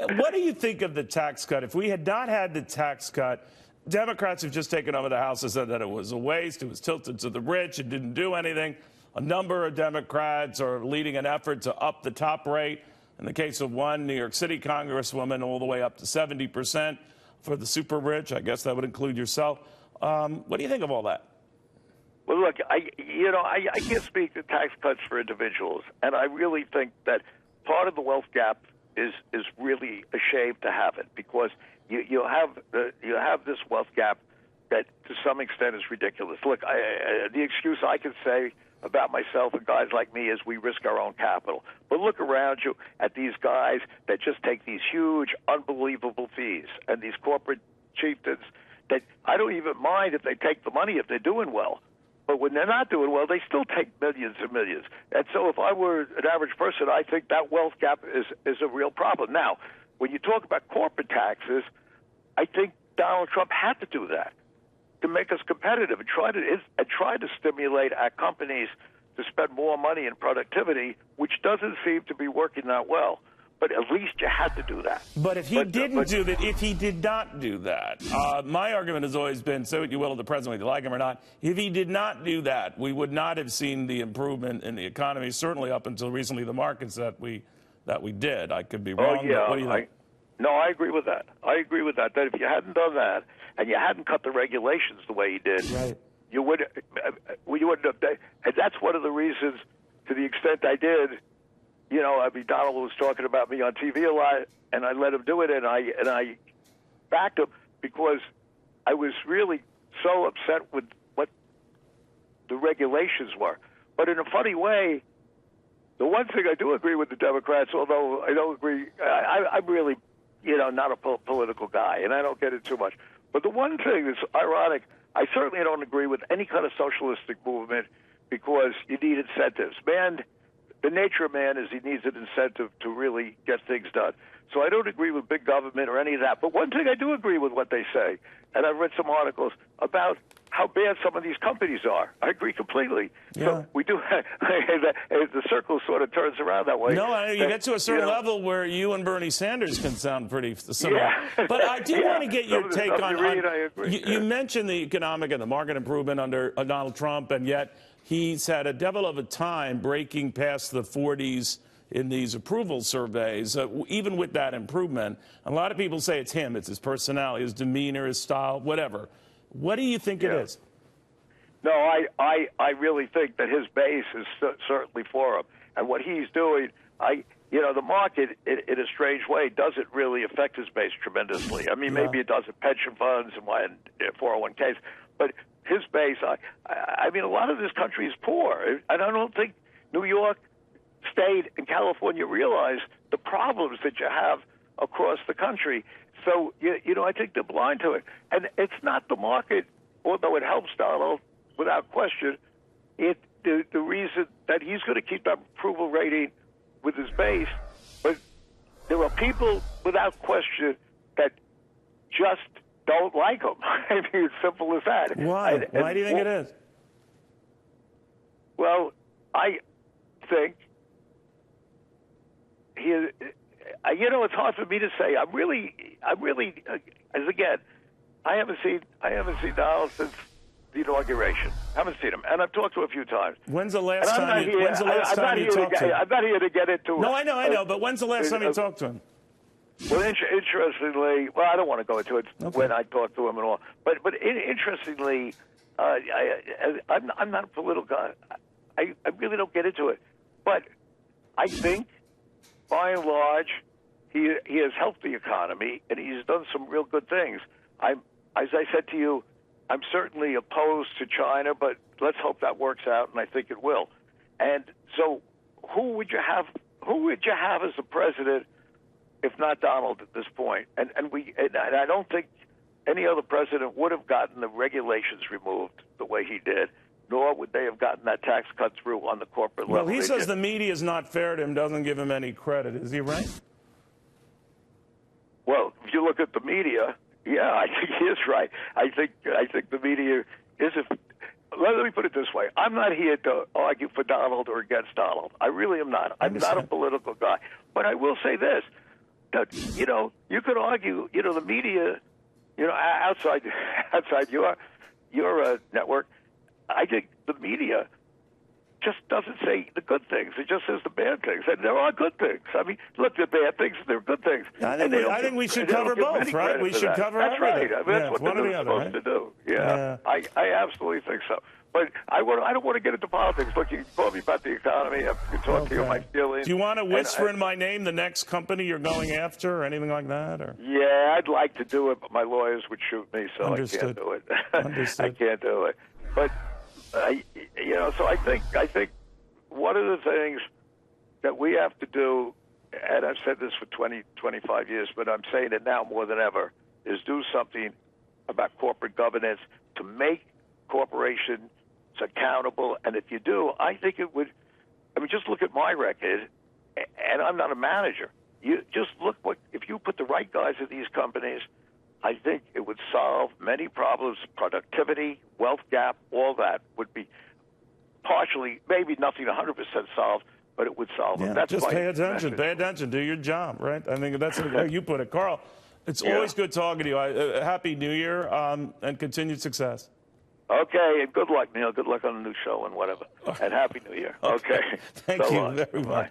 What do you think of the tax cut? If we had not had the tax cut, Democrats have just taken over the House and said that it was a waste, it was tilted to the rich, it didn't do anything. A number of Democrats are leading an effort to up the top rate. In the case of one New York City congresswoman, all the way up to 70% for the super rich. I guess that would include yourself. What do you think of all that? Well, look, I can't speak to tax cuts for individuals, and I really think that part of the wealth gap is really a shame to have it, because you have this wealth gap that to some extent is ridiculous. Look, the excuse I can say about myself and guys like me is we risk our own capital. But look around you at these guys that just take these huge, unbelievable fees, and these corporate chieftains that I don't even mind if they take the money if they're doing well. But when they're not doing well, they still take millions and millions. And so if I were an average person, I think that wealth gap is a real problem. Now, when you talk about corporate taxes, I think Donald Trump had to do that to make us competitive and try to stimulate our companies to spend more money in productivity, which doesn't seem to be working that well. But at least you had to do that. But if he didn't do that, if he did not do that, my argument has always been, say what you will of the president, whether you like him or not, if he did not do that, we would not have seen the improvement in the economy, certainly up until recently, the markets that we did. I could be wrong. Oh, yeah. What do you think? No, I agree with that. I agree with that, that if you hadn't done that and you hadn't cut the regulations the way you did, right, you wouldn't have. And that's one of the reasons, to the extent I did, you know, I mean, Donald was talking about me on TV a lot, and I let him do it, and I backed him because I was really so upset with what the regulations were. But in a funny way, the one thing I do agree with the Democrats, although I don't agree, I'm really, you know, not a political guy, and I don't get it too much. But the one thing that's ironic, I certainly don't agree with any kind of socialistic movement because you need incentives. Man, the nature of man is he needs an incentive to really get things done. So I don't agree with big government or any of that. But one thing I do agree with what they say, and I've read some articles about how bad some of these companies are. I agree completely. Yeah. So we do the circle sort of turns around that way. No, you get to a certain level where you and Bernie Sanders can sound pretty similar. Yeah. But I do want to get your take on I agree. You mentioned the economic and the market improvement under Donald Trump, and yet he's had a devil of a time breaking past the 40s in these approval surveys, even with that improvement. A lot of people say it's him, it's his personality, his demeanor, his style, whatever. What do you think it is? No, I really think that his base is certainly for him. And what he's doing, the market, in a strange way, doesn't really affect his base tremendously. I mean, maybe it does in pension funds and 401ks, but his base, I mean, a lot of this country is poor. And I don't think New York State and California realize the problems that you have across the country. So, I think they're blind to it. And it's not the market, although it helps Donald, without question. The reason that he's going to keep that approval rating with his base, but there are people, without question, that just don't like him. I mean, it's simple as that. Why? Why do you think it is? Well, I think it's hard for me to say. I'm really, as again, I haven't seen Donald since the inauguration. Haven't seen him, and I've talked to him a few times. When's the last time you talked to him? I'm not here to get into it. No, I know, but when's the last time you talked to him? Well, interestingly, I don't want to go into it when I talk to him and all. But interestingly, I'm not a political guy. I really don't get into it. But I think, by and large, he has helped the economy, and he's done some real good things. As I said to you, I'm certainly opposed to China, but let's hope that works out, and I think it will. And so, who would you have as the president if not Donald at this point? And I don't think any other president would have gotten the regulations removed the way he did, nor would they have gotten that tax cut through on the corporate level. Well, he says the media is not fair to him, doesn't give him any credit. Is he right? Well, if you look at the media, yeah, I think he is right. I think the media isn't. Let me put it this way. I'm not here to argue for Donald or against Donald. I really am not. I'm not a political guy. But I will say this. you know, you could argue, you know, the media, you know, outside your network, I think the media just doesn't say the good things. It just says the bad things. And there are good things. I mean, look, there are bad things, there are good things. I think we should cover both, right? We should cover That's everything. right. I mean, that's what they're supposed to do. Yeah. I absolutely think so. But I don't want to get into politics. Look, you can call me about the economy. I can talk to you my feelings. Do you want to whisper in my name the next company you're going after or anything like that? Or? Yeah, I'd like to do it, but my lawyers would shoot me, so Understood. I can't do it. Understood. I can't do it. But, you know, so I think one of the things that we have to do, and I've said this for 20, 25 years, but I'm saying it now more than ever, is do something about corporate governance to make corporations accountable. And if you do, I think it would, I mean, just look at my record, and I'm not a manager. You just look if you put the right guys at these companies, I think it would solve many problems, productivity, wealth gap, all that would be partially, maybe nothing 100% solved, but it would solve them. That's just pay attention. message. Pay attention. Do your job, right? I think that's how you put it. Carl, it's always good talking to you. Happy New Year and continued success. Okay, and good luck, Neil. Good luck on the new show and whatever. And Happy New Year. Okay. Thank So you long. very much. Bye.